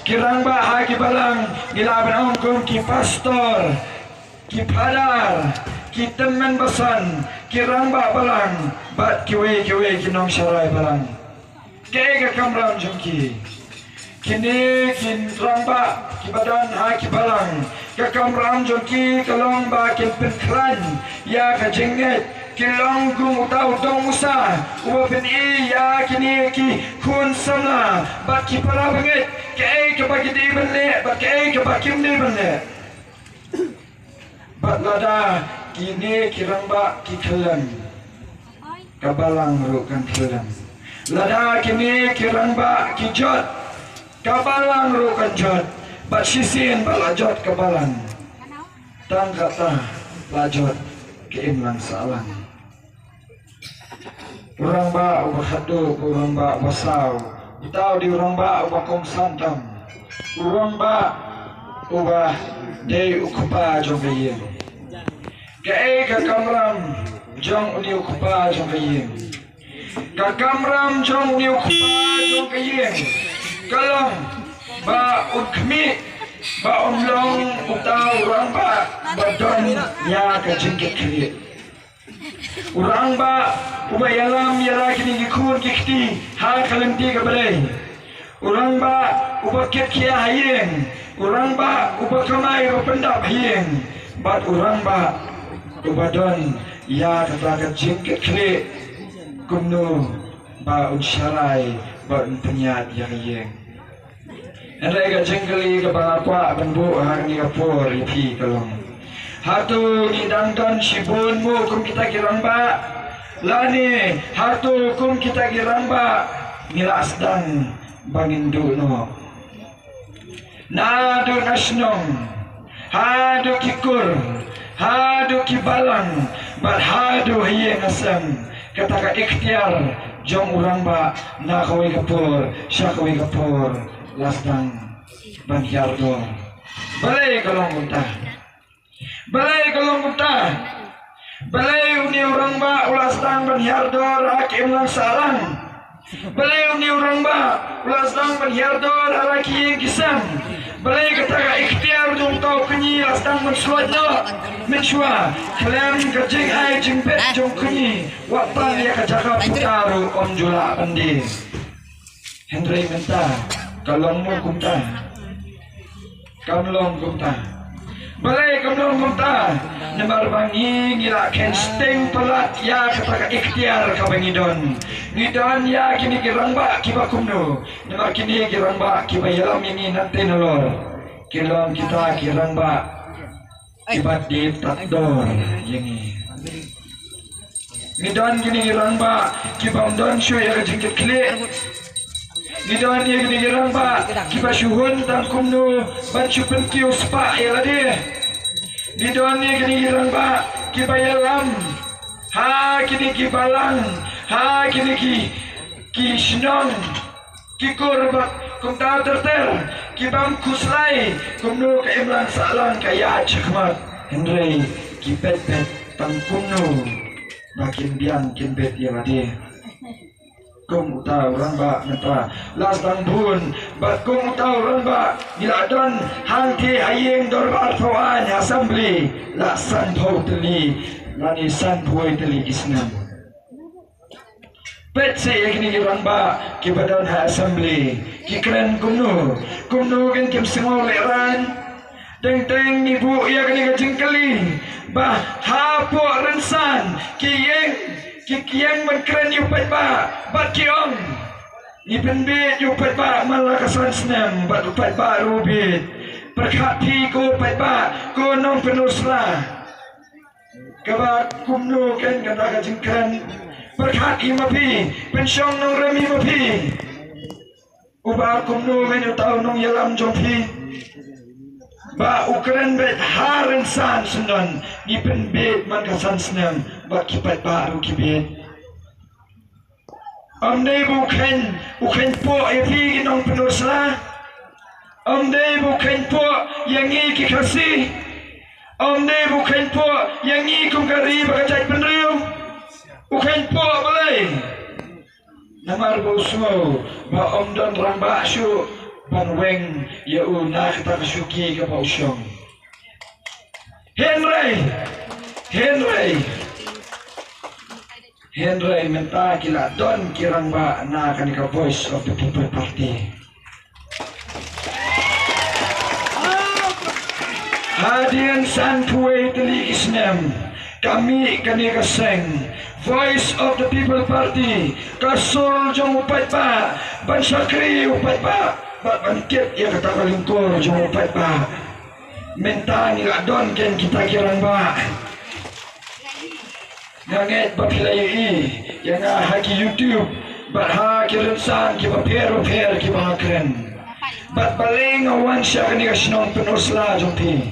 Kirang ba ki balang nilaban kum ki pastor ki padar ki teman basan kirang ba balang bat kiwe ki nong syarai balang ke kamram jungki kini kin rang ba ki badan ki balang ke kamram jungki kalong ba kin penkran ya ka jenget kilong gung utau dong musa uba pen ya kini ki kun samla bat ki para bangit ke bagi di bende bat ke bagi di bende bat lada kini kirang ba ki kelam kabalang rukan kelam lada kini kirang ba ki jot kabalang rukan jot bat sisin balajot kabalang tang kata lajot ke imlang salang. Urang ba ubahadu, urang ba basau, itaw di urang ba ubakom santam, urang ba ubah day ukupa jong kayim, kay kakamram jong uni ukupa jong kayim, kakamram jong uni ukupa jong kayim, kalong ba ukmi ba umlong utaw urang ba badon ya kajingkit kiri. Urang ba ubayalam yala kini gikun kikti ha kalemti kabalay. Urang ba ubakit kia hayeng. Urang ba ubakamay upendap hayeng. Bat urang ba ubadon ya katakat jingkit kli kumno ba unsyarai ba unpenyat yang hayeng. Andai ka jengkeli ka bangapwa benbu hang ni kapur ipi kalong. Hatu ni dangdan sibun mu kum kita kirang ba lani hatu kum kita kirang ba nila asdang bangindu no nadu nasnong hadu kikur hadu kibalang bat hadu hiye asam kata ka ikhtiar jong urang ba na kawai kapur sya kawai kapur lasdang banhyardo balai kalong muntah balai kalong muntah balai uni orang ba ulas tang banhyardor hakim lang salang balai uni orang ba ulas tang banhyardor haraki kisam balai kataga ikhtiar dong tau kenyi ulas tang mensuat no menshua kalian kerjing ai jingpet jong kenyi wapan ya kajaka putaru om jula pandi Henry minta kalong mo kumta kamlong kumta balai kamlong kumta namar bangi ngira ken sting pelat ya kata ikhtiar kabangidon ngidon ya kini kirang ba kiba kumno namar kini kirang ba kiba yalam ini nanti nolor kilong kita kirang ba kibat di takdor yangi ngidon kini kirang ba kiba undon syo ya kajingkit klik ngidon ya kini kirang ba kiba syuhun tangkumno ban syupen kios pa ya ladi ngidon ya kini kirang ba kiba yalam ha kini kibalang ha kini ki sinong kikur ba kumta terter kibam kuslai kumno ka imlan salang kaya chakmat Henry kipet pet tangkumno makin biang kin bet ya ladi kum utau ramba nata las bun bat kum utau ramba niladon hanti hayeng dorbar fawan assembly la san totally nani san boy teli isnam pet se yakni ramba kibadan ha assembly kikren kumno kan kim semua leran teng ibu yakni kajengkeli bah hapo rensan kiyeng kikiang menkeren yupat ba bat kiong ni penbit yupat ba malakasan senam bat yupat ba rubit perkhati ko pat ba ko nong penusla kabat kumno kan kata kajengkan perkhati mapi pensyong nong remi mapi ubah kumno men utau nong yalam jompi ba ukren bet haren san sunan ni penbit malakasan senam bat kipat baru kibit amdai bukan po epi nong penusla amdai bukan po yang i kikasi amdai bukan po yang i kungkari bagajai penriu bukan po balai namar bosu ba omdon rambasyu banweng ya una kita kesuki ke pausyong. Henry minta kila don kirang ba na kanika Voice of the People Party. Hadian san puwe teli isnem kami kanika seng Voice of the People Party kasul jong upat pa ban sakri upat pa bat bangkit ya kata kalingkor jong upat pa minta nila don ken kita kirang ba nganget bapilai yang haki YouTube bat ha kirensan ki bapero ki bahakren bat baling awan sya kanika snong penusla jompi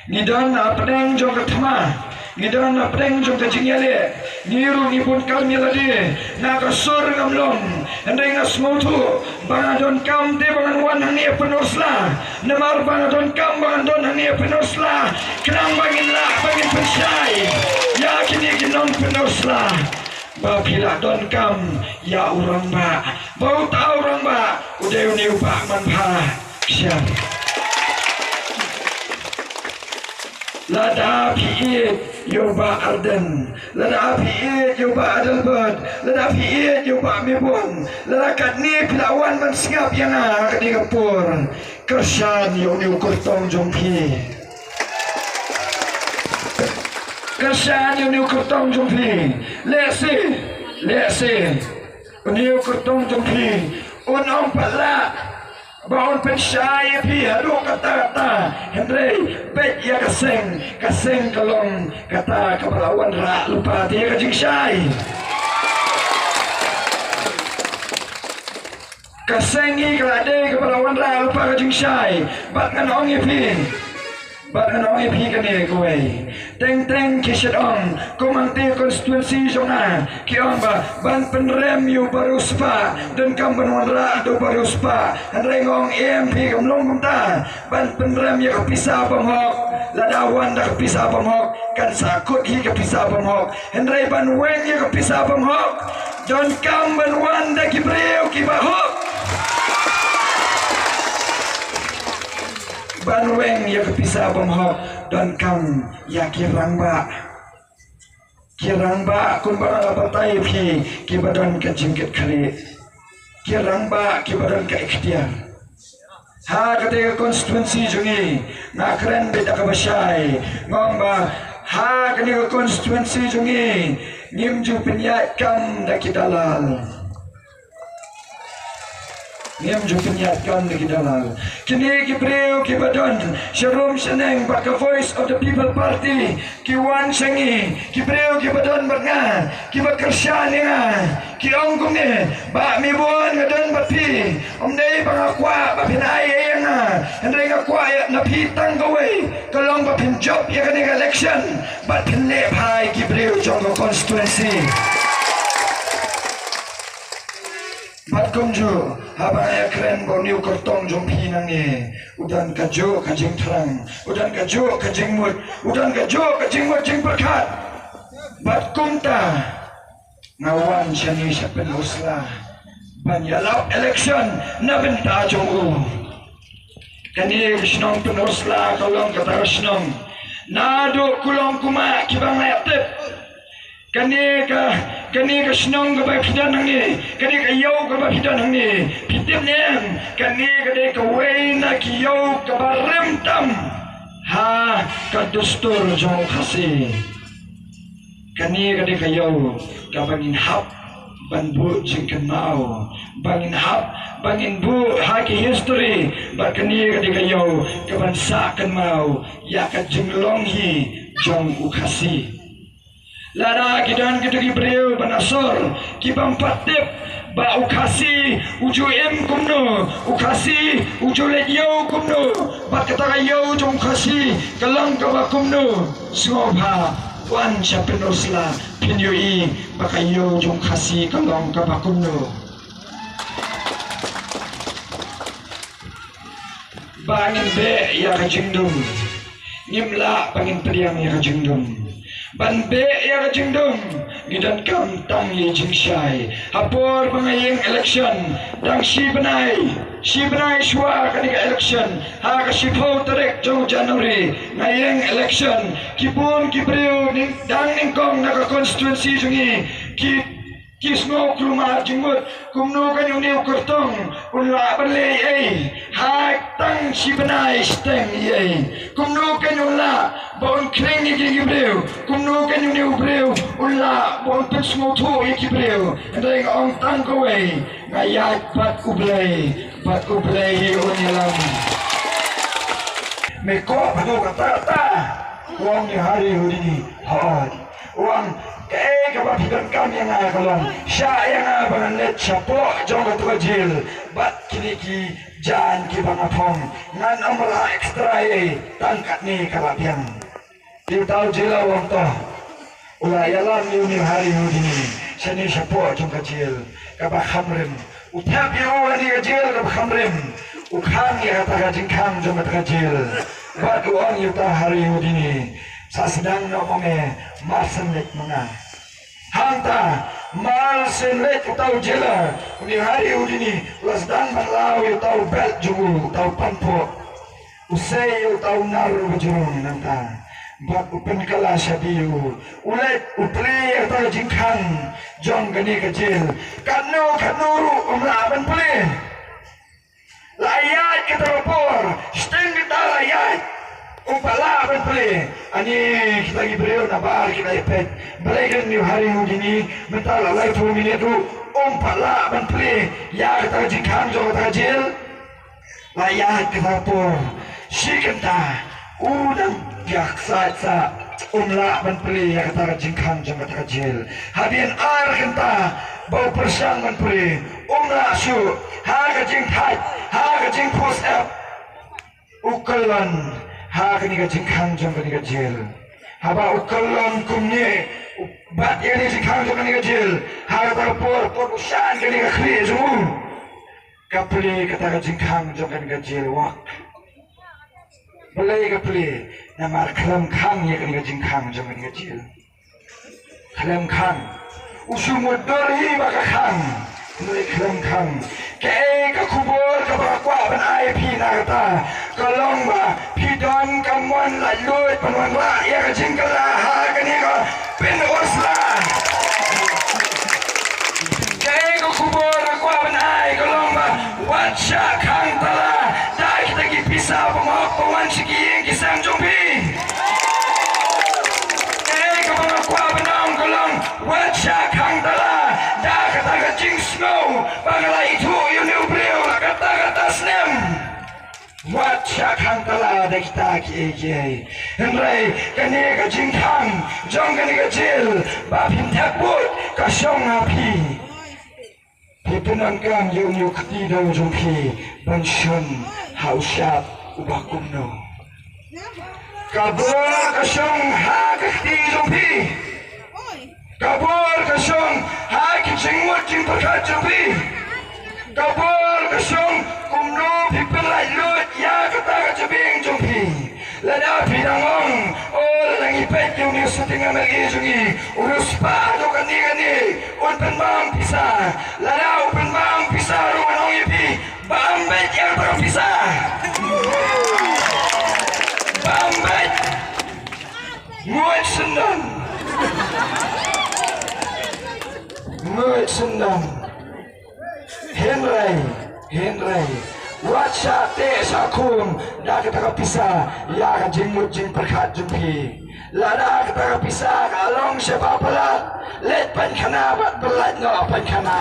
ngidon apdeng jong katma ngidon apdeng jong kajingyale niru ngipun kami ladi nakasur ngamlong endai ngasmutu bangadon kam te bangan wan hani penusla namar bangadon kam bangadon hani penusla kenang bangin lah bangin pensyai ya kini ginon penusla bapila don kam ya urang ba bau tau urang ba udah uni upah manfa siap lada piit yoba arden lada piit yoba adelbert lada piit yoba mebon lada kadni pilawan man singap yang kadi kapur kersan yoni ukur tong jompi kersan yoni ukur tong jompi lesi yoni ukur tong jompi unong pala baon pensyai pi hadu kata-kata Henry bet ya kaseng kalong kata kepalawan rak lupa dia kajing syai kasengi kelade kepalawan rak lupa kajing syai bat nganongi pi kene kowe teng kisyat ong komante konstituensi zona kiong ba ban penrem yu baru spa dan kamban wanra do baru spa rengong MP kamlong kumta ban penrem ya kapisa pamhok ladawan da kapisa pamhok kan sakut hi kapisa pamhok henry ban weng ya kapisa pamhok don kamban wan da kibreu kibahok banweng ya kepisa pamhok dan kam ya kirang ba kun ba labatai phi kibadan ka jingket khali kirang ba kibadan ka ikhtiar ha kate konstituensi jungi ngakren beda ka basyai ngom ba ha kate konstituensi jungi ngimju penyat kam da kidalal Niam jupinyat kan di dalal. Kini kibreu kibadon Sharom Seneng baka Voice of the People Party kiwan sengi kibreu kibadon barnga kibakersyan nga kiongkong ni ba mibon ngadon bapi omdei bangakwa bapinay nga henday ngakwa napitang gaway kalong bapinjob ya kaning election bat pinlep hai kibreu jonggo constituency Bat kumju haba ya keren boniu kortong jompi nange udan kajo kajing terang udan kajo kajing mut udan kajo kajing mut jing berkat bat kumta ngawan syani syapen uslah banyalap election na benta jong kani snong penuslah tolong kata snong nado kulong kuma kibang layatip kani ka snong ka bakidan hangi kani ka yaw ka bakidan hangi pitim niyang kani ka way na kiyaw ka barimtam ha ka dustur jong kasi kani ka yaw ka bangin hap banbu jing kenau bangin hap bangin bu haki history bakani ka yaw ka bansa kenau ya ka jinglonghi jong ukasi Lada kidan kita kibreu banasor kibam patip ba ukasi uju em kumno ukasi uju lejau kumno bat kata kayau jong ukasi kalang ka kumno sngobha wan chapenosla pinyoi bakayau jong ukasi kalang ka kumno bangin be ya kajingdum nimla bangin priang ya kajingdum ban be ya ka jingdum gidan kam tang ye jingshai hapor pangayeng election dang shi benai shwa kanika election ha ka shipho tarek jong January ngayeng election kipun kibreu ning dang ningkong na ka constituency jungi kisno kruma jingmut kumno kan yung niu kurtong unla berle ai hai tang si benai steng ai kumno kan yung la bon kring ni gibreu kumno kan yung niu breu unla bon pesmo thu gibreu ndeng ong tang ko ai ngayat pat ublei onyalam me ko padu kata wong ni hari hudi ha wong kaya kapapitan kami yang akalong siya yang abangan siyapo jong katuka jil bat kiniki jan kibangapong ngan amala ekstra tangkat ni kalapian di tau jila wong to ula yalam ni hari hudini sini siyapo jong kajil kabakhamrim utap yaw ni kajil kabakhamrim ukhang ya kata kajingkang jong katuka jil bat uang yuta hari hudini sa sedang ngomongnya marsenlet mga hanta marsenlet utau jela uni hari udini lasdan malau utau belt jugu utau pampo usai utau naru bujurung nanta bak upen kala sabiu ulet upli utau jingkang jong gani kecil kanu umlaban puli layat kita rapor sting kita layat umpala pele ani kita lagi beliau nabar kita ipet balikan ni hari ini mental lai 2 minit tu umpala pele ya kita jingkang jo kita jil layak kita pun sikenta udang jaksa umla pele ya kita jingkang jo kita jil hadian ar kita bau persang pele umla su ha ka jing post app ukalan ha kani ka jingkang jong kani ka jil haba ukalon kumni bat yani jingkang jong kani ka jil ha ka por usan kani ka khri jumu kapli kata ka jingkang jong kani ka jil wak balai kapli namar khalam khang ye kani ka jingkang jong kani ka jil khalam khang usumud dori baka khang nui khalam khang ke ka kubur ka bakwa ban IP na kata kalong ba pidon kamuan lalut panuan wa ya ka jingkala ha kani ka pin usla ke ka kubur ka kwa ban ai kalong ba wacha khang tala dai kita ki pisa pamok pawan sigi kisam jombi ke ka bakwa ban ang kalong wacha khang tala da kata ka jing snow bangala itu you beliau kata snem wacha khang tala da kita ki henrai kani ka jingkang jong kani ka jil ba pin thakbut ka shong api pipinan kang yung khati do jong pi pension hausap ubakumno kabur ka shong ha khati jong pi kabur ka shong ha ki jingmut jing pakat jong pi kabur ka shong kumno pipelai lut ya kata ka jabing jong pi lada pidangong o ladang ipet yung ni suting amelgi jungi urus pa do kani open bang pisa lada open bang pisa ruanong ipi bambet yang terang pisa bambet muat senang Henry wacha te sakum da kita ka pisa ya ka jingmut jing perkhat jumpi lada kita ka pisa kalong siapa pelat let pan khana bat belat no pan khana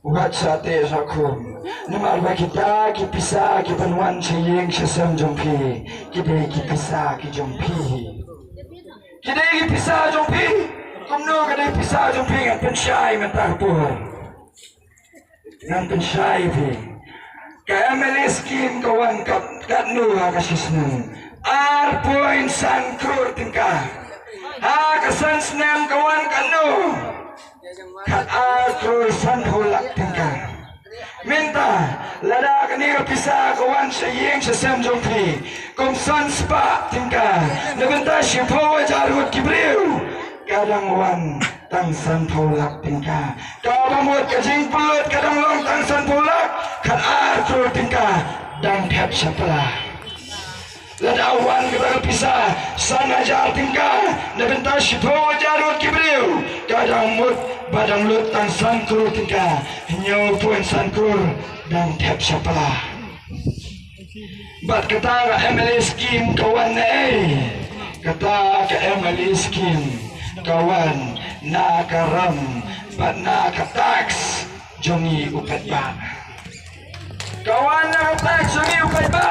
wacha te sakum numar ba kita ki pisa ki panwan chiyeng sesam jumpi kide ki pisa ki jumpi kide ki pisa jumpi kumno kada pisa jumpi ngan pensyai mentah pun ngan pensyai pi kaya meliskin kawan katnu kasisnu ar point sankrur tingkah ha kasan senam kawan katnu kat ar krur sanhulak tingkah minta lada kani ka pisa kawan sayeng sesam jumpi Kumsan spa tingkah Nabenta Shipawa Jarut Kibriu Kadang wan Tangsan Paulak tingkah Kabamut Kajing Pulut Kadang long Tangsan Paulak Kan Arthur tingkah Dang Tep Syapala Ladawan kita pisah Sana Jar tingkah Nabenta Shipawa Jarut Kibriu Kadang mut Badang lut Tangsan Kur tingkah Nyaw pun San Kur Dang Tep Syapala Bat kata ka MLA scheme kawan na Kata ka MLA scheme kawan na karam bat na ka tax jongi upat ba kawan na ka tax jongi upat ba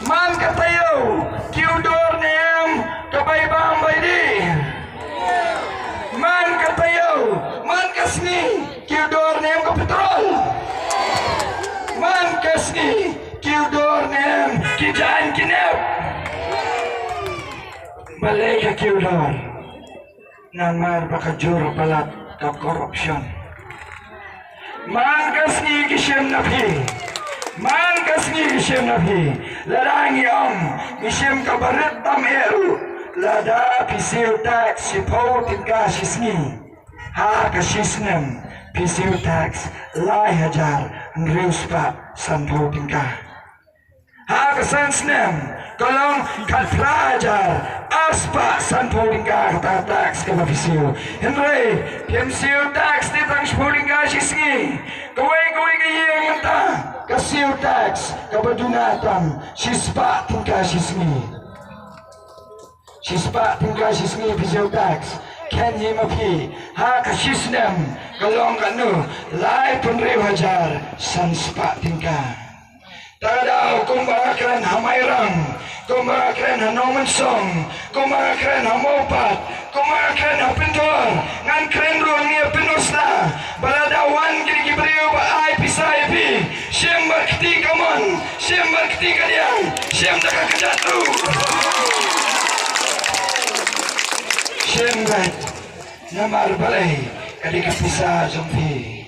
man katayo kiudor niyam kabay bambay di man katayo man kasni kiudor niyam ka petrol Man kasni kiudor nem kijaan kinep balay ka kiudor namar bakajuro balat ka korupsyon man kasni kisyem napi man kasni kisyem napi larangi om kisyem kabarit tameru lada pisil tax sipaw tingka sisni ha kasisnem pisil tax lai hajar Rius pa Sanpo tingkah Hakasan snem Kolong kalprajar Aspa Sanpo tingkah Kata tax kapapisiyo Henry Pimsiyo tax Titang Sanpo tingkah Sisngi Kaway kayang mata Kasiyo tax Kabadunatan Sispa tingkah Sisngi Sispa tingkah Sisngi Pisiyo tax Ken himapi Hakasisnem Kalong kanu Lai punri wajar Sanspa tingkah Tadaw kumbakren hamairang Kumbakren hanomensong Kumbakren hamopat Kumbakren hapintor Ngan kren ruang niya pinusna Baladawan kini kibriyo ba ay pisay pi Siyem bakti kamon Siyem bakti kadiang Siyem takakajatru Siyem bat Namar balay Kadi kapisa jompi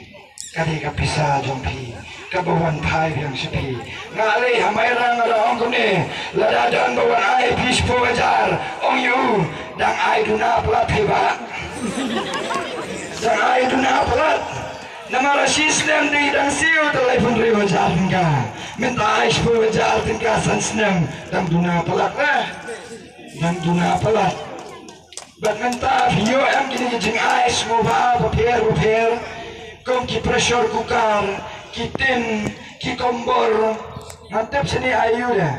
Kadi kapisa jompi Kabawan pai yang sepi Ngali hamairang ala ong kuni Ladadaan bawan ay pispo wajar Ong yu Dang ay duna pelat heba Dang ay duna pelat Namara sisnem di dang siu Talay punri wajar tingka Minta ay pispo wajar tingka sansnem Dang duna pelat Dang duna pelat Bat menta video em kini jeng ais moba repair kom ki pressure cooker ki tin ki kombor ngantep sini ayu dah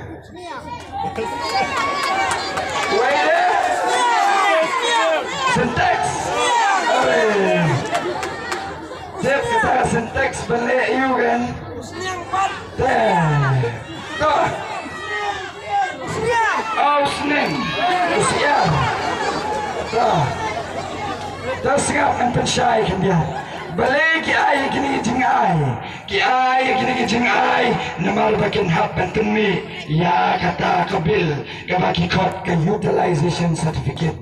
wede syntax Dep kita syntax beli ayu kan tuh oh senin usia dah singap kan pensyai kan dia balai ki ay kini jingai ki ay kini jingai namar bakin hab bantumi ya kata kabil kabaki kot ke utilization certificate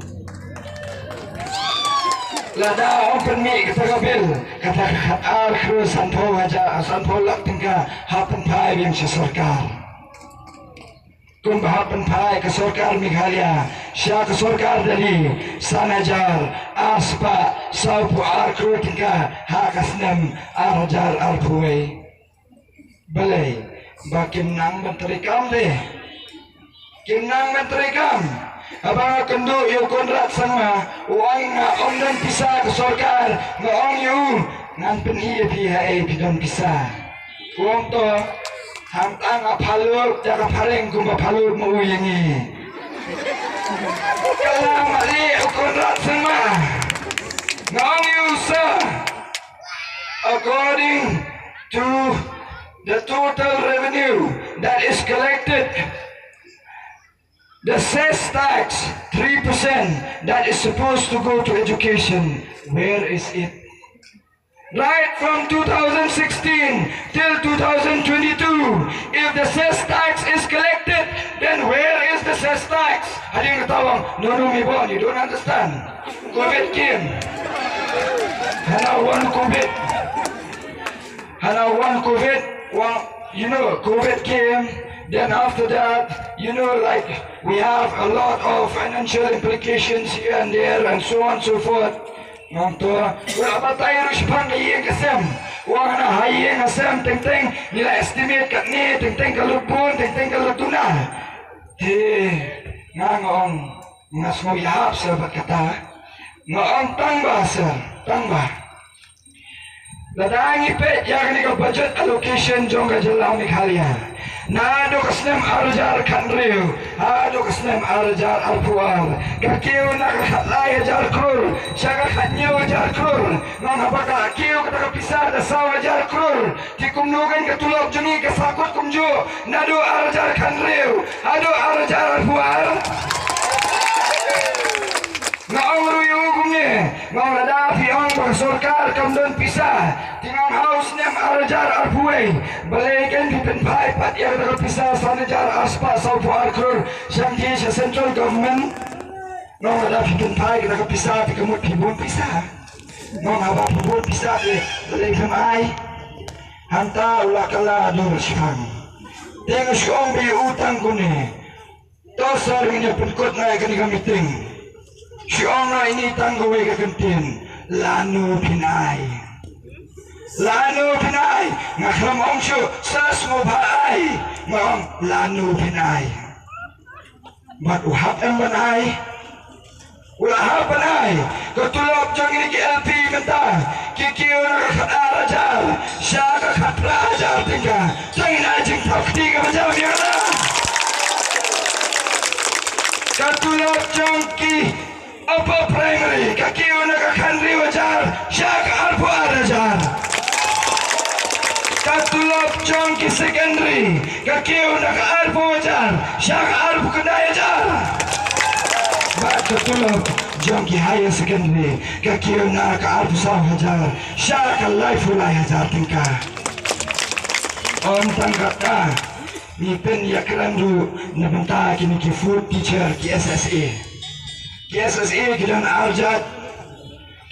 lada open mi kata kabil kata al kru sanpo waja sanpo lak tingka hapen pai yang sesorkar kum hapen pai ke sorkar Meghalaya sya ke sorkar dari Sanajar aspa saupu arkru tingka hakasnem arajar arpuwe balai bakim nang menterikam deh kim nang menterikam abang kendo yu konrat sama uang nga om dan pisah ke sorkar nga om yu ngan penhiya pihae pidon pisah uang to hamtang apalur jaga paling kumba palur mauyengi kalau mali konrat sama ngong yusa according to the total revenue that is collected the cess tax 3% that is supposed to go to education, where is it? Right from 2016 till 2022, if the cess tax is collected, then where is the cess tax? Ada yang ketawang, no, Mibon, you don't understand. COVID came. Hana one COVID. COVID came. Then after that, like we have a lot of financial implications here and there and so on and so forth. Wala ba tayo rushpang iyeng kasem? Wala na hayeng kasem, ting-ting, nila estimate kat ni, ting-ting kalupon, ting-ting kalutuna. Ngong, ngas mo yahap sa bat kata. Ngong tangba sir, tangba. Ladang ipet yang ni budget allocation jong kajalau ni kalian. Nado kasnem arjar kanriu, ado kasnem arjar alpuar. Kakiu nak lay jar krur, syaga kanyu jar krur. Nong apakah kiu kata pisah da sawa jar krur. Tikum nugan ketulok juni kesakut kumju. Nado arjar kanriu, ado arjar alpuar. Ngong ruyung ni, ngong ladafi ong bersorkar kamdon pisah. Tingong haus nem arjar arpuai. Balikan pipen pai pat yang terpisah sanajar aspa saupu arkur. Syangji sa central government. Ngong ladafi pipen pai kita kepisah tikemut pibun pisah. Ngong haba pibun pisah ke balikan ai. Hanta ulah kala adur syang. Tengok syong bi utang kuni. Tosar ini penkut naik ke meeting. Syong na ini tanggawe ke kentin. Lanu pinai. Lanu pinai. Ngakram ongsyo sas mo baay. Ngong lanu pinai. Mat uhap ang banay. Uhap banay. Katulog jang ini ki LP menta. Kikiyo na kakatarajar. Siya kakatarajar tingka. Tangin na jing tau ketiga macam niya na. Katulog jang ki apa primary kakiyo nakakandri wajar siya ka-alpo arajar. Katulog jong ki secondary kakiyo naka-alpo wajar siya ka-alpo kanaya jar. Ba't katulog jong ki higher secondary kakiyo naka-alpo sa wajar siya ka-life ulay hajar tingka. Om tangkat ka ipin yakrandu nabanta kini ki food teacher ki SSA. KSSA kidan arjat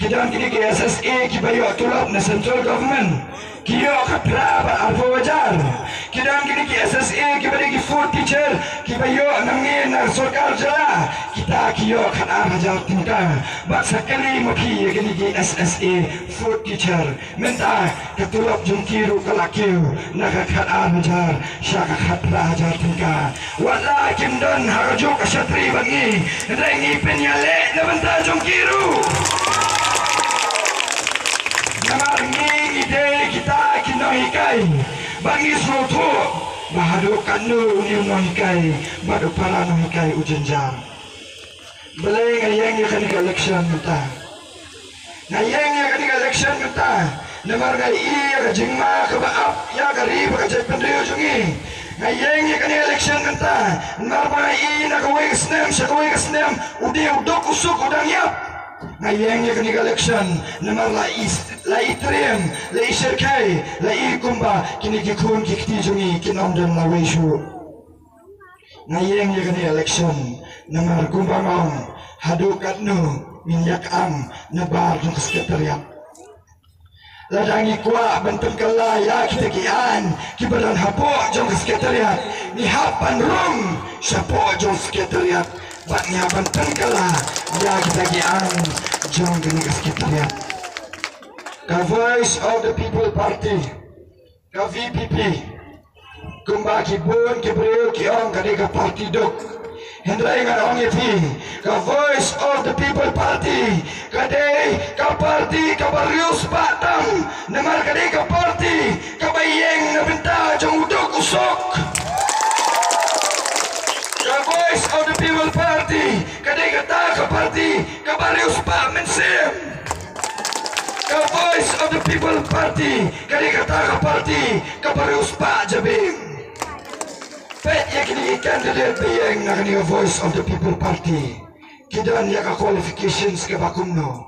kidan kini KSSA kibayo tulap na central government kiyo kapraba alpo wajar kidan kini KSSA kibali ki food teacher kibayo nangin na sorkar jala kita kiyo kan arjat tingka baksa kali moki kini KSSA food teacher menta katulap jungkiru kalakiyo nakakat arjar syaka katra ajar tingka wala kimdan harajuk asyatri bangi rengi penyale na banta jungkiru namarngi ide kita kinohikai bangi smoto bahadu kanu ni nohikai badu para nohikai ujenjar belai ngayang ya kanika election kita ngayang ya kanika election kita namarngai iya ka jingma ka baap ya ka riba ka jay pendriyo jungi ngayang ya kanika election kita namarngai iya na kawai kasnem siya kawai kasnem udi udok usuk udang yap ngayang ya kanika election namar la itriem la isirkay la ikumba kinikikun kikti jungi kinomdem la weishu ngayang ya kanika election namar kumbangong hadukat nu minyak am nabar ng sekretariat ladangi kuwa benteng kalaya kita kian kibadan hapo jong sekretariat ni hapan rum sapo jong sekretariat batnya benteng kala ya kita kian jong gini sekretariat ka Voice of the People Party ka VPP kumbaki bun kibriu kiong kadika party dok Hendrai ngarong iti ka Voice of the People Party kadai ka party ka Barrios Batang namar kadai ka party ka bayeng na benta jong udok usok ka Voice of the People Party kadai ka party ka Barrios Pamensim ka Voice of the People Party kadai ka party ka Barrios Jabing pet yakini candidate yang nakani Voice of the People Party kidan yaka qualifications ke bakumno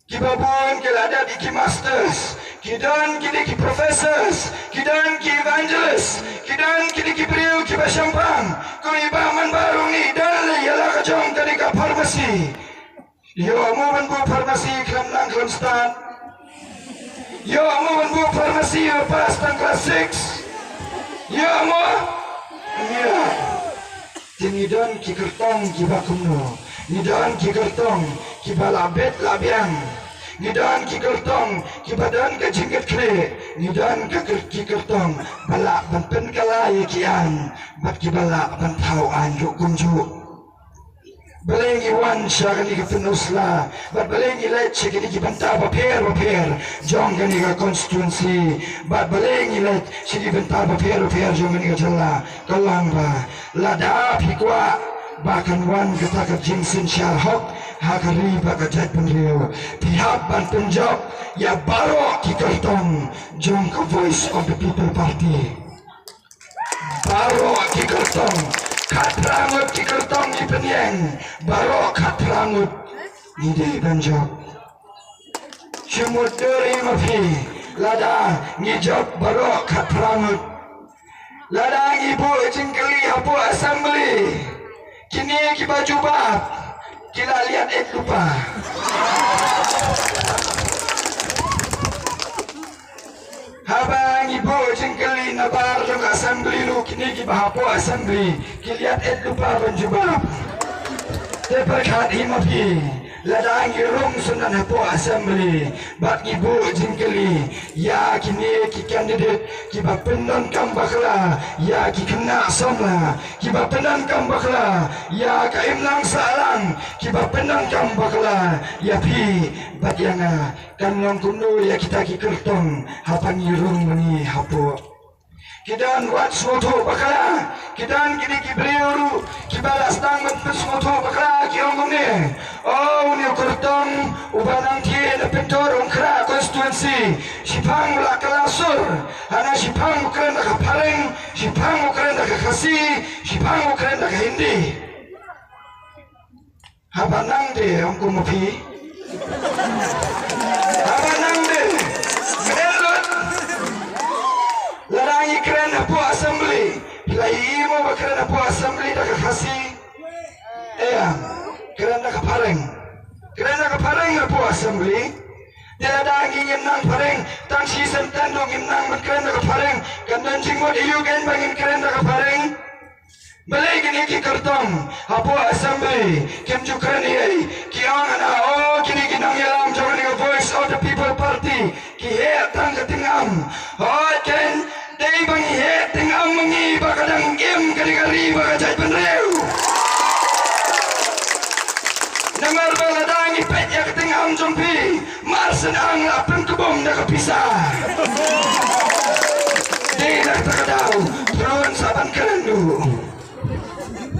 kibabun kelada di ki masters kidan kini ki professors kidan ki evangelists kidan kini ki priu ki basyampang ko ibaman baru ni dal yala ka jong tadi ka pharmacy yo mo ban bu pharmacy klam nang klam stan yo mo ban bu pharmacy pas tang class 6 Ya mo. Ya. Tingidan ki kertong ki bakumno. Nidan ki kertong ki balabet labiang. Nidan ki kertong ki badan ka jingkat kre. Nidan ka ki kertong balak ban pen kalai kian. Bat ki balak ban tau anjuk kunjuk. Balengi wan syagani ka penusla, bat balengi let syagani ki banta baper jong gani ka konstituensi, bat balengi let syagani banta baper jong gani ka jalla, kalang ba, lada pikwa, bahkan wan kata ka jingsin syarhok, hakari baka jat penriu, pihak ban penjok, ya baro ki kartong, jong ka voice of the people party, baro ki kartong, katrangut ki kertong ni penyeng baro katrangut ni de banjok cumut dari mafi lada ni jok baro katrangut lada ibu jengkeli hapu assembly kini ki baju bab kila lihat lupa habang ibu jengkeli nabar jong assembly lu kini ki bahapo assembly kiliat lupa banjubab teperkat himapi ladang irung sunan hapo assembly bat ibu jengkeli ya kini ki candidate ki bapenan kam bakla ya ki kena somla ki bapenan kam bakla ya ka imlang salang ki bapenan kam bakla ya pi bat yanga kanong kuno ya kita ki kertong hapan irung mani hapo kidan wat soto bakala kidan kini ki beliuru ki balas tang menpes soto bakala ki omone oh ni kertong ubanang tie na pentor ongkra konstituensi sipang la kalasur ana sipang ukren ka pareng sipang ukren ka kasi sipang ukren ka hindi habanang de ongko mopi habanang de larangi keren hapo assembly lai mo bakren hapo assembly dak khasi keren dak pareng hapo assembly dia dangi nang pareng tang season tandung nang keren dak pareng kandan jingmot iu gen bangin keren dak pareng balai gini ki kertong hapo assembly kem jukran ye ki ana kini kinang yalam jangan the voice of the people party ki he tang ketingam ken dai bangi he tingam mengi bakadang game kari bakajai penreu nangar baladangi pet ya ketingam jompi marsen ang lapeng kebom dak pisah dai dak takadau turun saban kerendu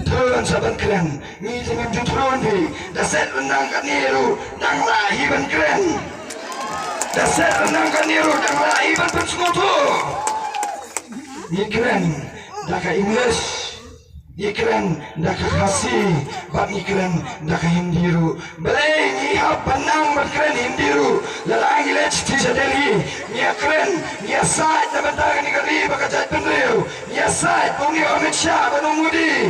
turun saban keren ni jangan turun di daset menang kaniru dang lahi ban keren daset menang kaniru dang lahi ban pensutu ni keren daka English ni keren daka khasi bat ni keren daka hindiru balai ni hap panang berkeren hindiru lalangi lech tisa Delhi ni keren ni asat na bantang ni kari bakajat penreu ni asat pungi Amit Shah banu mudi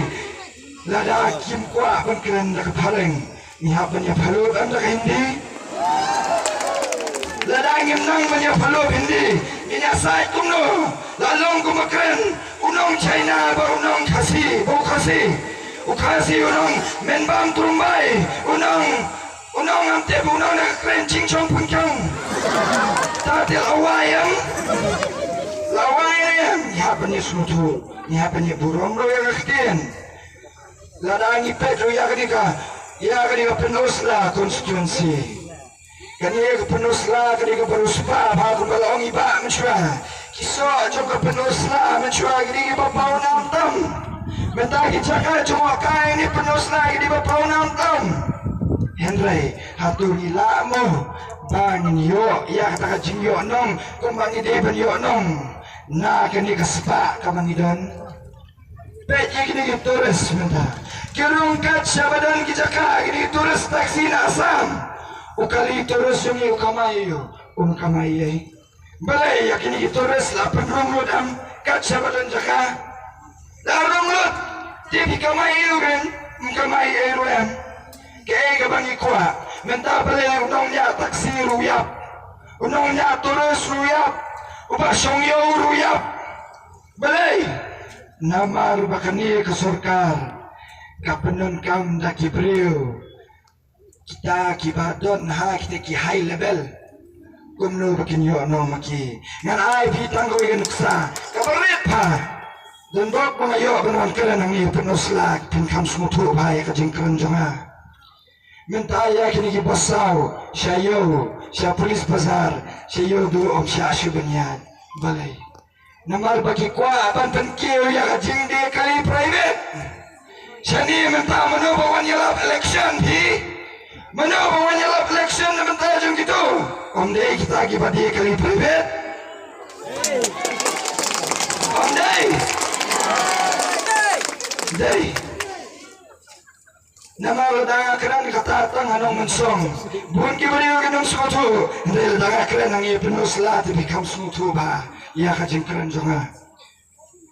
lada kim kwa ban keren dak pareng ni hap ban ya phalu ban dak hindi lada ngim nang ban ya phalu hindi ini asai kumno lalong kumakren unong China ba unong khasi bo khasi ukhasi unong menbam turumbai unong amte unong na kren chingchong pungchong ta de lawayang ni hap ban ya sutu ni hap ban ya burom ro ya khtien ladangi Pedro ya ketika penusla konstituensi ketika penusla ketika beruspa bahagun balongi ba mencua kisah jangka penusla mencua ketika bapau nam mentagi cakap cuma kai ini penusla ketika bapau nam Henry haturi lamo bangin yo ya kata jing yo nong kumbangi deben yo nong na kenika sepak kamangidon Peci kini turis sebentar. Kerungkat syabadan kijaka kini turis taksi nasam. Ukali turis yang ukamai yo, ukamai. Balai yakini turis lapan rumlut am kat syabadan jaka. Larumlut tiap kamai yo kan, ukamai eruan. Kaya kabangi kuat. Mentah balai unongnya taksi ruyap, unongnya turis ruyap, ubah syongyo ruyap. Balay, namar bakani ke sorkar, kapenon kam da kibriu, kita kibadon ha kita ki high level, kumno bakin yo no maki, ngan ai pi tanggo ikan uksa, kabarit pa, dan bok pengayo benar keren ang penuslak, pin kam smutu bahaya kajing keren jonga. Mentaya kini ki bosau, syayo, sya polis bazar, syayo du om sya asyubanyad, balay. Namar bagi kwa ban penkiu ya kajing di kali private. Syani menta menobawan yalap election di, menobawan yalap election na menta jeng gitu. Om day kita akibat di kali private. Om day, day. Nama ledanga keren kata tang anong mensong. Bukan kibariyo kenong suatu. Hindi ledanga keren ang ipenus lati bikam suatu ba. Iya kajing keren jonga.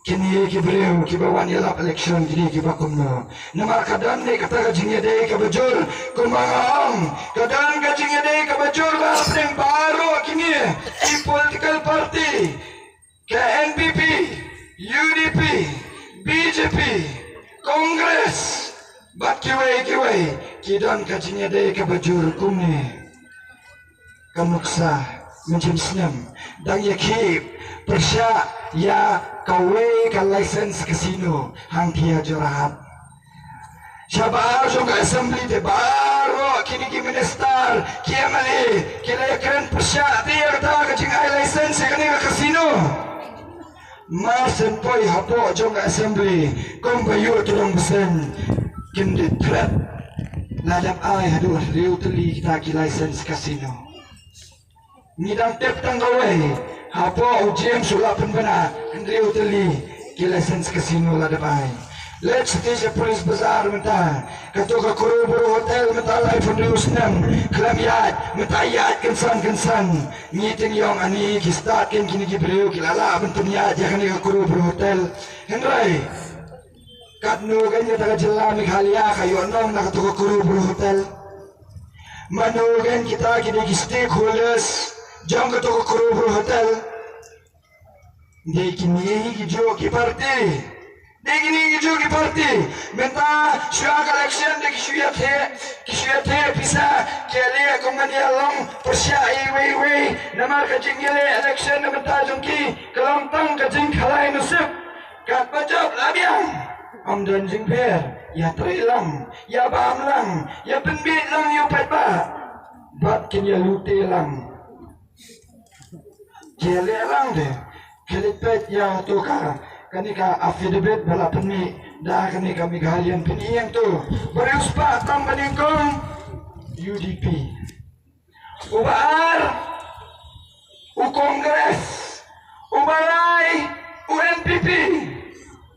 Kini kibariyo kibawan yalap election kini kibakum no. Nama kadan ni kata kajing yade kabajur kumangong. Kadan kajing yade kabajur ba yang baru kini di political party ke NPP, UDP, BJP, Kongres. Bat kiwai kidon kajinya day kabajur kumne kamuksa mencim senam dang yakip persya ya kawai ka license kasino hang tia jorahat syabar jonga assembly de baro kini ki minister kiamali kila keren persya dia kata kajing ai license kani ka kasino masen poi hapo jonga assembly kombayu turang besen kini threat ladap ai haduh riu teli kita ki license kasino ngidang tep tanggawai hapo ujian sulapan bana riu teli ki license kasino ladap ai let's stage police bazar menta katoka kuru buru hotel menta life on riu senang kelam yad menta yad kensan meeting yong ani ki start ken kini ki beriu ki lala bentuk yad ya kani ka kuru buru hotel hendrai Kadno ganyan taga jela Meghalaya kayo nong nakatuka kuru buru hotel. Manugan kita kini stakeholders jang katuka kuru buru hotel. Di kini hijau ki party. Di kini hijau ki party. Menta syua collection di syua the bisa kali komania long persya iwi namar kajing election menta jongki kelongtang kajing kalai nusuk kat bajab labiang. Om dan jingper, ya terilang, ya bamlang, ya penbit lang yu petba, bat kini lute lang, kele lang deh, kelipet ya tuka, kanika affidavit bala penmi, dah kanika Meghalaya penmi yang tu, berius pak tam peningkong, UDP, ubar, Kongres, ubalai, UNPP.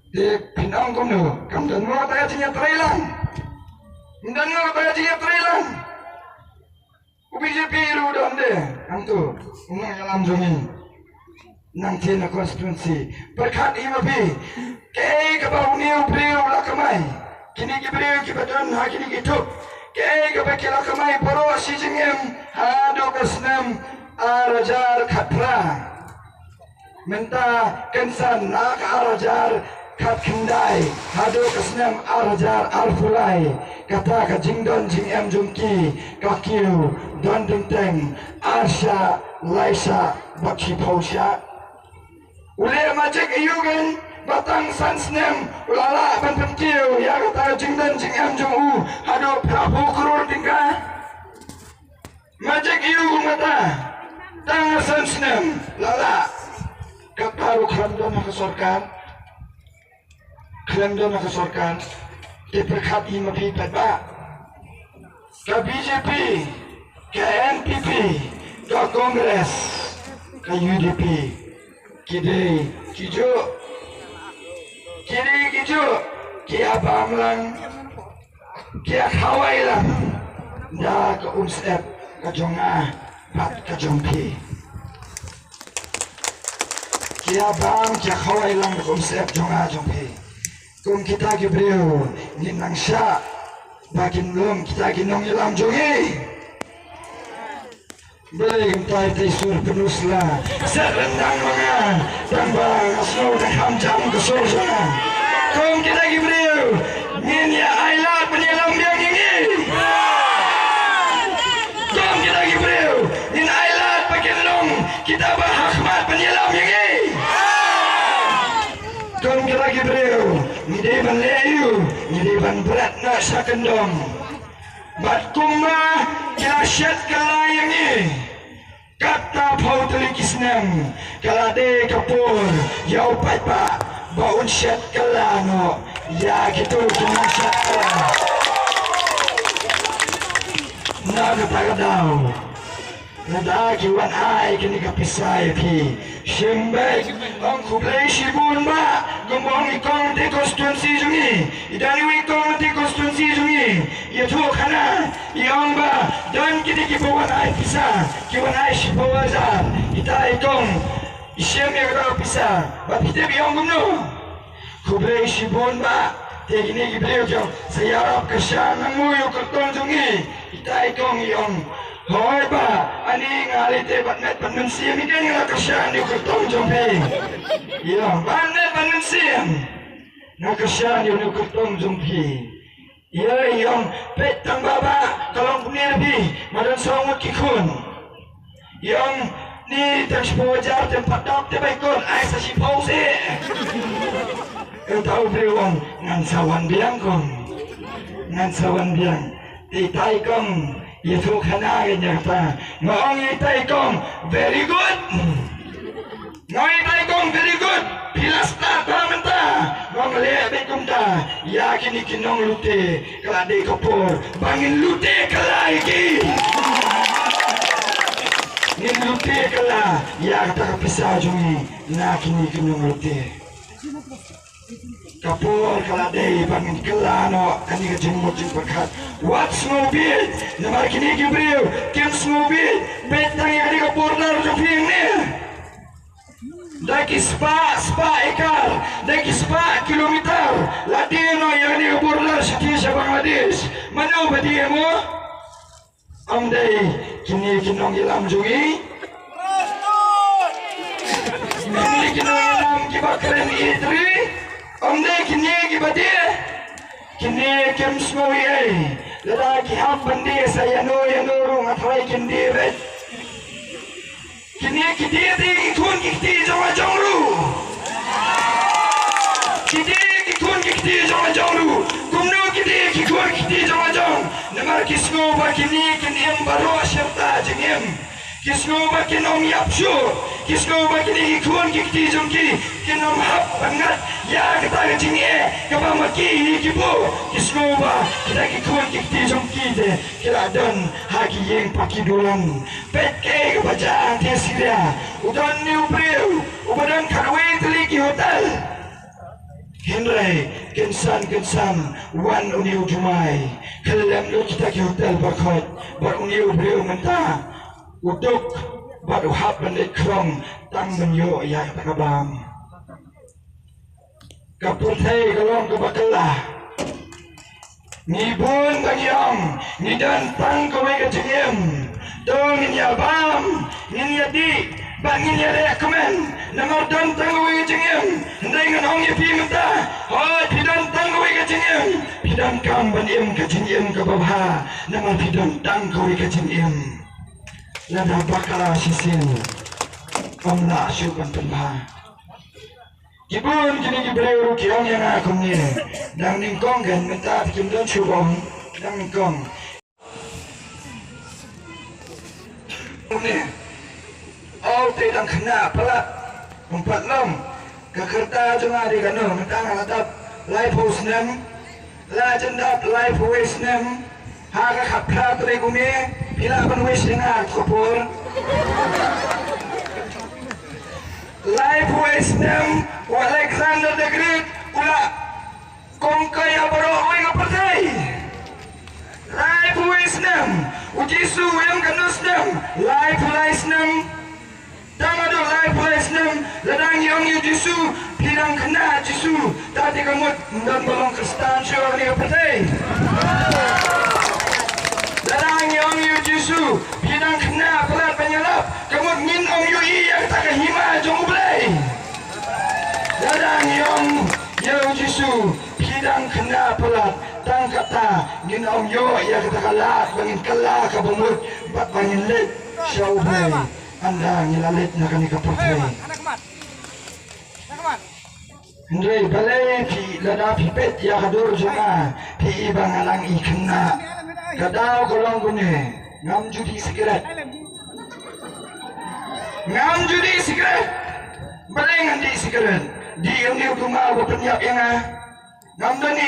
Di pinang kono, kam dan mo tayo tinya trailang. Mindan mo tayo tinya trailang. BJP ru don de, kam tu, unang alam jongi. Nang tiena konstituensi, berkat imabi, kay kabaw niyo priyo lakamay. Kini kibriyo kibadon ha kini kituk. Kay kabay kilakamay paro si jingem hado kasnam arajar khatra. Menta kensan nak arajar kat kendai hado kesnam arajar arfulai kata ka jingdon jing em jungki kakiu don ding teng arsha laisa bakhi pausha ule majek iyugen batang sansnem ulala ban penkiu ya kata jingdon jing em jungu hado prabu kurur tingka majek iyugen mata tang sansnem lala kata rukhandon kesorkan Kelendon kesorkan diberkati mapi petba ke BJP ke NPP ke Kongres ke UDP kide kijo ki abamlang ki khawai lang da ke umsep ke jonga pat ke jompi ki abam ki khawai lang ke umsep jonga jompi kung kita gibriu ninang siya bakin lum kita ginong ilam jongi Boleh entai sur penusla serendang mga tambang asal dan hamjam kesursan kom kita gibril minya ailat penyelam yang ini kom kita gibril in ailat pakinlong kita bahakmat penyelam yang ini kom kita gibril ngideban leyu ngideban berat na sakendong bat kumma kilasyat kalayangi kata pau telikisnam kalade kapur yau paipa baun syat kalano ya gitu kena syat naga tagadau nada kiwan ai kini kapisai pi shembek ang kublai shibun ba gombong ikong te konstituensi jungi idani ikong te konstituensi jungi ya tu kana yang ba dan kini kibawan ai pisa kiwan ai shibawaza kita ikong ishem ya kada pisa ba kita biong gumno kublai shibun ba te kini kiblai jo sayarap kasyan ang muyo kerton jungi kita ikong yang Hoi ba, ani ngalite batnet panunsiam ikan nga kasyan yung kertong jompi. Iya, batnet panunsiam nga kasyan yung kertong jompi. Iya, yung petang baba kalong punirbi madan songot kikun. Yung ni transpojar tempat dok tebaikon ay sa sipaw si. Tahu beriwang ngansawan biang kong, ngansawan biang. Itay kong itu kana ganyata ngong itay kong very good ngong itay kong very good pilas ta pamenta ngong lebe kumta yakin ikinong lute kalade kapur bangin lute kalaiki ngin lute kala ya kata kapisa jungi nakin ikinong lute kapur kalade bangin kelano ani kejemut jempat what snowbit namar kini gibril kim snowbit betang yang di kapur dar jofing ni daki spa ekar daki spa kilometer ladino yang di kapur dar sakisha Bangladesh mana badi mo amdai kini kinong ilam jungi kini kinong ilam kibakren idri amdai kini gibadi kini kem snowy lalaki hamban dia saya nurung atrai kini bet kini di ikun kiti jong jongru kiti jong kumno kiti ikun kiti jong namar kisno ba kini em baro serta jengem kisno ba kinom yapsu kisno ba kini ikun kiti jong kinom hap banget ya kita kecingnya kapa maki kibo kisno ba kita ikun kiti jong kite kila don hagi yang paki dolan petke kebajaan tesiria udan new brew ubadan karwe teliki hotel Henry kensan wan uniu jumai kelam lu kita ki hotel bakot bar uniu brew mentah uduk baru hap bandit krong tang menyo ya takabam kapurthai kalong kabakala ngibun bagyong ngidan tang kawai kajengem dong niya bam niya di bangin niya rekomen namar dan tang kawai kajengem dengan hong ya pi menta hoi pidan tang kawai kajengem pidan kam baniem kajengem kababha namar pidan tang kawai kajengem lada bakala sisin kamla syuban penbah Kibun kini gibreu kiong yang aku ni, dang ningkong kan minta bikin don syubong, dang ningkong. Ni, all te dang kena pelak, empat lom, kekerta jangan digano, minta ngatap life house nem, la jendap life waste nem, haga kapra teregumi, pila ban waste dengar kopor. Life waste nem, Alexander the Great, ula kongkaya baro oi ngapertai. Life waste nem, ujisu yang kanus nem, life waste nem. Tamado life waste nem, ladang yang ujisu, pidang kena jisu, tadi kamut dan balong kristan syur ni ngapertai. Ladang yang Jisu bidang kena pelat penyelap kemud ngin ong yui yang tak hima jong ublay dadang yong Jisu bidang kena pelat tang kata ngin ong yo yang tak kalah bangin kalah kabumut bat bangin let syau ublay anda ngilalit na kani kapatay Andre balay pi lada pi pet ya hadur jona pi ibang alang ikna kadaw kolong gune ngam judi sigaret balay ngandi sigaret di yung duma wa penyap yang ngam dani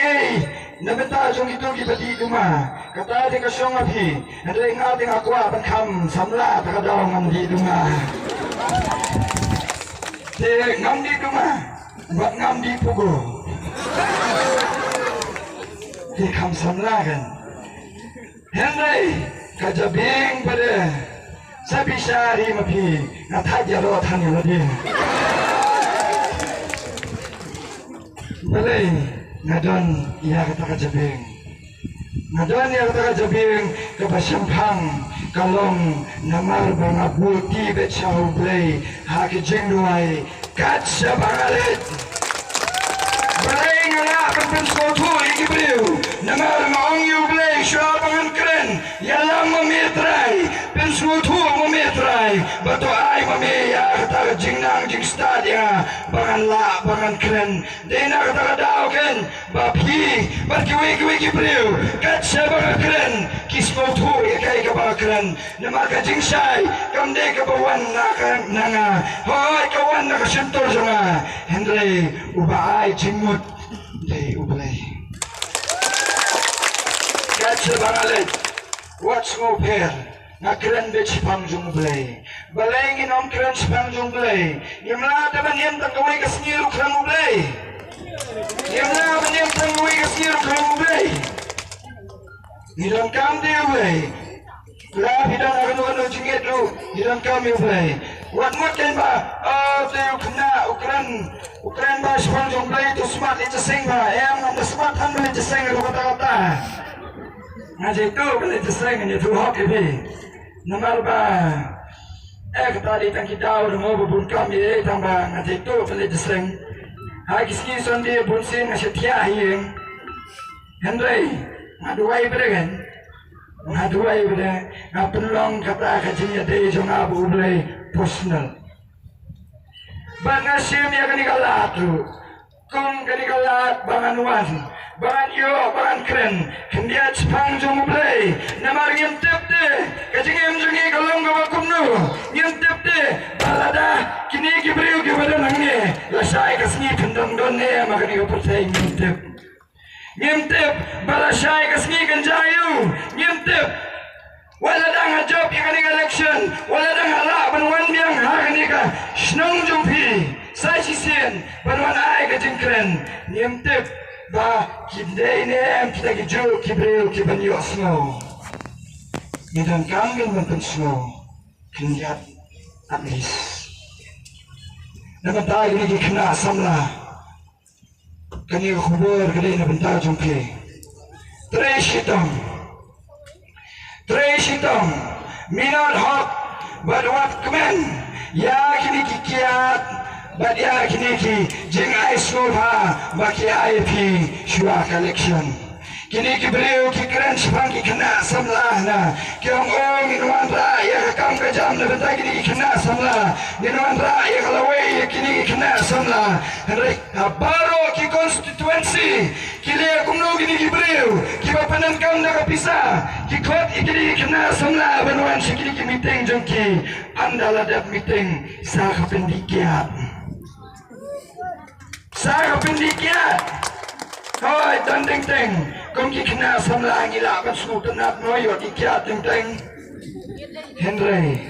nabenta jong itu gibati duma kata di kasyong api andre ngati ngakwa bankam samla takadaw ngam di duma te ngam di duma buat ngam di pukul di kam samla kan Henry kajabing pada sabi syari mapi ngataj jaro tanya lagi balai ngadon ia kata kajabing kepasampang kalong namar bangabuti becau blay haki jengduai kaca bangalit balay ngala penpen skotu ikibriu namar maong yu blay syabangan keren yalang memetrai pensutu memetrai batu ai memeya kata jingnang jing stadia bangan keren dena kata dauken bapi barkiwi kibriu kaca bangan keren kiskotu ikai ka keren namar ka jingsai kamde ka bawan nanga hoy kawan na kasentor jonga Henry ubai jingmut dei ublay kaca bangalit what's ngoper na keren be cipang jung ublay balay nginom keren cipang jung ublay yamla taban yam tangkaway kasngiru keren ublay yamla taban yam tangkaway kasngiru keren ublay nidam kam di ublay la bidang agano jingit lu nidam kam ublay wat mot kan ba te ukran ba cipang jung ublay tu smart itu sing ba yang ada smart han ba itu sing kata-kata ngaji tu boleh jeseng ni tu hak ini nomor ba tadi tangki daun mau bubun kami tambah ngaji tu boleh jeseng haki ski sondi bunsin ngasih hieng Henry ngaduai bergen ngapelong kata kajinya deh jong abu boleh personal bangasim ya kani kalat tu kung kani kalat banganuan bangan yo bangan keren kendia cipang jong ublay namar ngintip de kajingem jongi kalong gawakum nu ngintip de balada kini gibriu gibada nangne lasai kasni pendong donne makani percaya ngintip balasai kasni ganjayu ngintip wala dang job yakani election wala dang hala banwan biang hakani ka snong jumpi sai sisen banwan ai kajing keren ngintip ba kidai ne kita kijo kibreu kibanyo snow nidang kangen men snow kinjat abis na batay ni kina samla kani khubor kani na banta jumpe treshitong minor hot badwat kemen ya kini kikiat Badia kini jeng school ha baki IP shua collection kini beliau keren sepangki kena samlah na kiong minuan raya kam kejam na bentar kini kena samlah minuan raya kalawai kini kena samlah baru ki konstituensi kili kumno kini beliau kiba panan kam na kapisa kikot kini kena samlah benuan sikini meeting jongki andala dat meeting sa kapendikiat saya pendikiat, hoi dan ting, kong kena samla ngila kan sutenat noyot ikiat ting. Henry,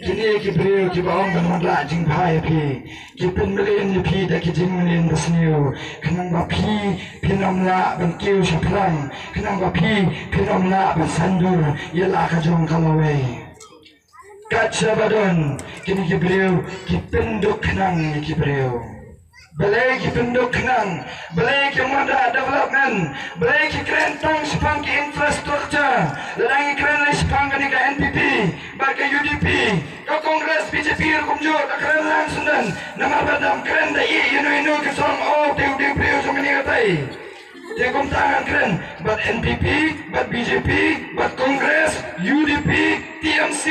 kini kibriu kibaong banwan rajing pai pi, kipin melin pi dah kijing melin besniu, kenang bapi pinomla bangkiu syaplang, kenang bapi pinomla basandur, ialah kajong kalawai. Kaca badon, kini kibriu kipinduk kenang kibriu. balai ki penduk kenang, balai ki manda development, balai ki kerentang sepang ki infrastruktur, ladang keren lai sepang kani ka NPP, baka UDP, ka Kongres BJP kumjur ka keren lang sundan, nama badam keren dai inu ke som o teu priu som ni katai. Tekum tangan keren, bat NPP, bat BJP, bat Kongres, UDP, TMC,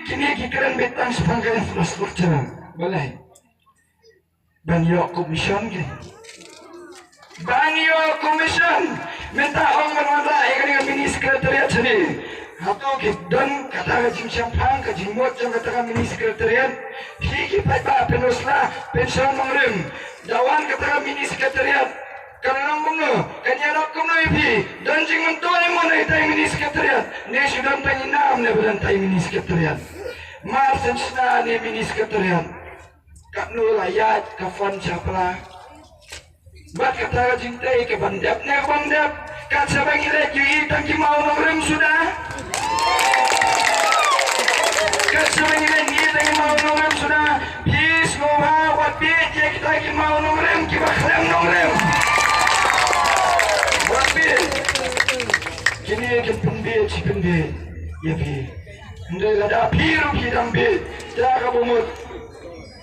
kini ki keren betang sepang ka infrastruktur, balai. Banyo Commission ke Banyo Commission minta orang mana yang mini sekretariat sini atau dan kata jim champang ke jimot jam kata mini sekretariat hiki paipa penusla pensiun mengirim dawan kata mini sekretariat karena bunga kanyana kuno ibi dan jing mentone mana itai mini sekretariat ne sudah penginam ne bulan tai mini sekretariat marsen sna ne mini sekretariat kat nu layat kafan capla bat kata jintai ke bandap ne bandap kat sabang ile ki tangki mau nomrem sudah kat sabang ile ni tangki mau nomrem sudah bis ngoha wat bi je kita ki mau nomrem ki bakhlem nomrem wat bi kini ke pembe cipembe ya bi ndai lada piru ki dambe ta ka bumut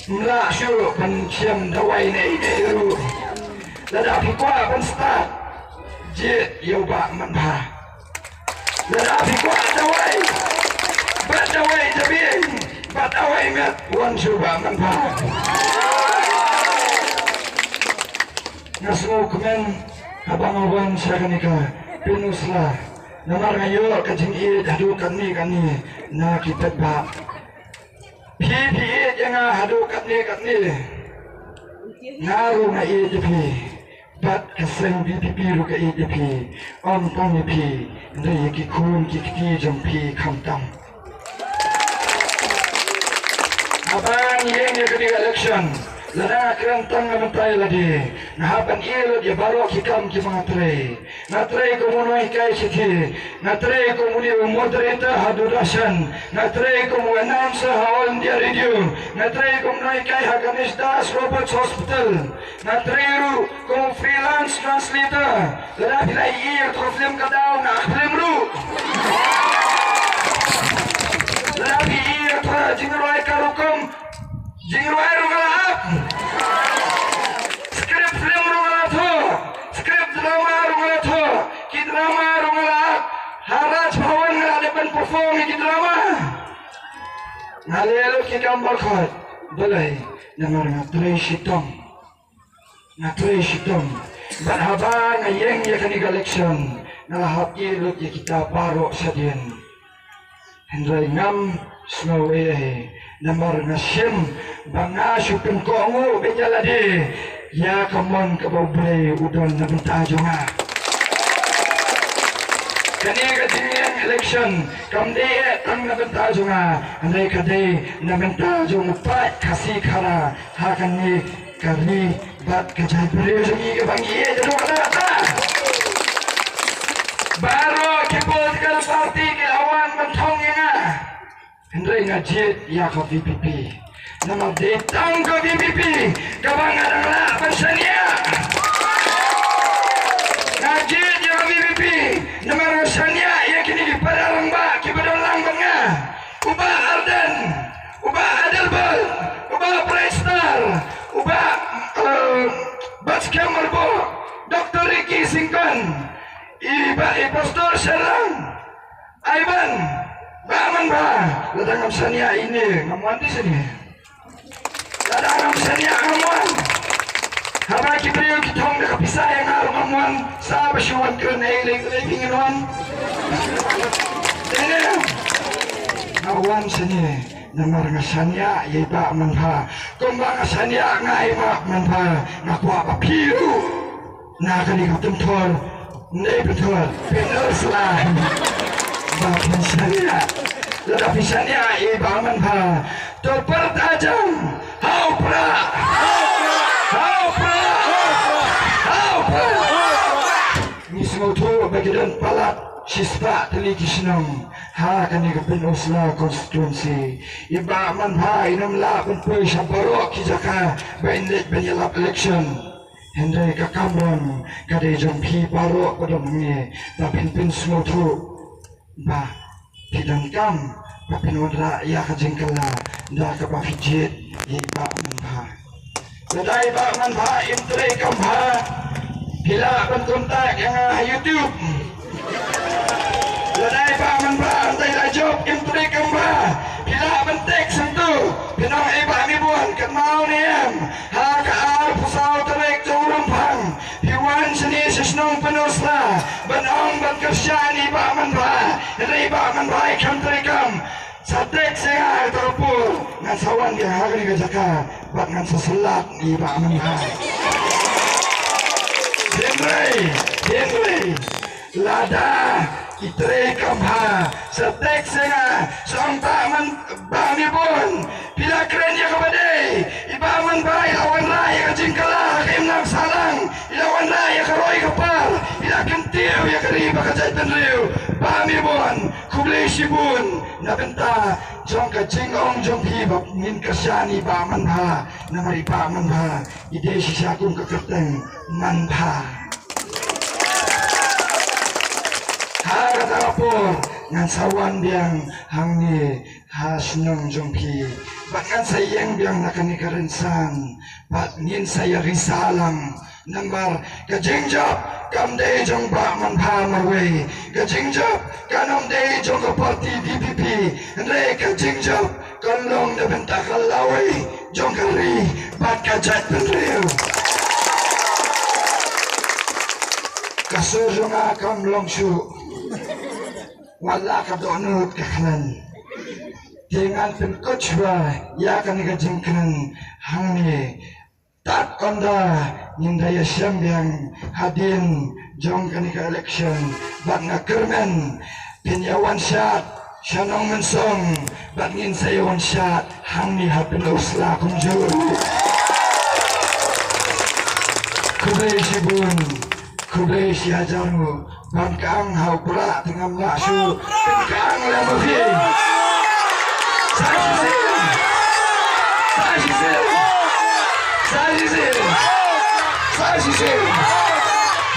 mula syuruk penciam dawai ni dulu lada pikwa pun start je yoba manha lada pikwa dawai bat dawai jabin bat dawai met wan syuba manha ngasmu komen abang-abang sakanika pinuslah namar ngayo kajing i dadu kani na kita ba PPE jangan hadu kat ni ngaru na EDP bat keseng BPP ru ka EDP om tong EP ndai ki kun ki jam P kamtam abang yang ke election lada kerentang mentai lagi nahapan ilo dia baru kikam ki ngatrai ko mono ikai siti ngatrai ko muni moderator hadu dasan ngatrai ko mo announcer haul dia radio ngatrai ko mono ikai haganis das Roberts Hospital ngatrai ru ko freelance translator lada bilai ir ko film kadau na film ru lada bi ir ko jingroi karukum jingroi ru galap script film ru galap script drama ru galap ki drama ru galap haraj bhawan ngalapan perform ki drama ngalelo ki gambar khot balai namar ngatrai shitong barhaba ngayeng ya kani election nalahap ilut ya kita barok sadien hendrai ngam snow namar ngasim banga supin kongu bejalade ya kamon kabobre udon nabenta jonga kani kadinian election kamde tang nabenta jonga andai kade nabenta jong pat kasi khara hakani karni bat kajai bere jongi bangi jadu kata baro ke political party ke awan mentong ya hendrai ngajit ya ka VPP nama detang ke VPP kabang adanglah persania ngajit ya ka VPP nama persania ya kini di padang ba ki badang langgangnya ubah Arden ubah Adelbal ubah Prestar ubah Batskam Marbo Dr. Ricky Singkon Pastor Serang Aiban Baman ba ladang sania ini ngamuan di sini ladang sania ngamuan haba kibriyo kitong nakapisa yang araw ngamuan sa basyuan ko na iling inuan ini ngamuan sini namar nga sania iba manha kumbang sania nga iba manha ngakuha papiru nakalimutan tol Nei betul, benar salah. Bapak saya, tetapi saya ibaman ha. Terpertajam, haupra. Ini semua tu gidan palat sispa teli kisnong ha kani kapin usla constituency iba man ha inam la pun pe sabaro kijaka bainlet benyalap election hendai ka kamron kade jong pi paro kodom nge tapin pin smotu ba pidang kam papin wadra ya ka jengkala da ka pa fijit iba man ha ladai ba man ha imtre kam ha bila pan kontak yang YouTube ladai ba man ba antai la job imtre kam ba bila pan tek sentu pinang iba mi buan kat mau ni em ha ka ar pusau terek jurang phang hiwan seni sesnong penusna banong ban kersyani ba man ba ladai ba man ba kam terekam satek saya terpur ngan sawan dia hari ke jaka bat ngan seselat di ba man ba Henry, lada, itre kamha, setek senga, song taman bami pun, bila kerennya kepada, ibaman bay, lawan raya kajingkala, kimnam salang, ilawan raya karoi kapal, bila kentiu ya keriba kajaitan riu, bami pun, kublai sibun, nabenta, jong kajingong jong hibab, min kasyani baman ha, namari baman ha, ide sisakun kekerteng, man ha. Harapur ngan sawan biang hangni hasnong jongpi bat ngan sayang biang nakani karensan bat ngin saya risalang nambar kajengjap kamde jong ba man pha marwe kajengjap kanom de jong parti DPP re kajengjap kalong de benta kalawe jong kari bat kajat penreu kasur jong akam longshu wala ka donut kakanan dengan penkot ba ya kan ka jengkan hangni tat konda nindaya syambyang hadin jong kan ka election bat nga kermen pinyawan syat syanong mensong bat ngin sayawan syat hangni hapin usla kunjur kublai sibun kublai siajarmu Bangkang hau pula dengan laksu Bangkang lama fi Saya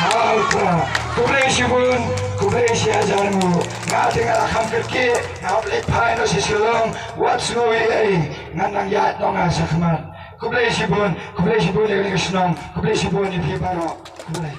hau pula kublai sibun kublai siajarmu nga tinggal akam kerki nga lepai no sisilong wat suwi nganang yat no nga sakmat kublai sibun yang senang kublai sibun ipi baro kublai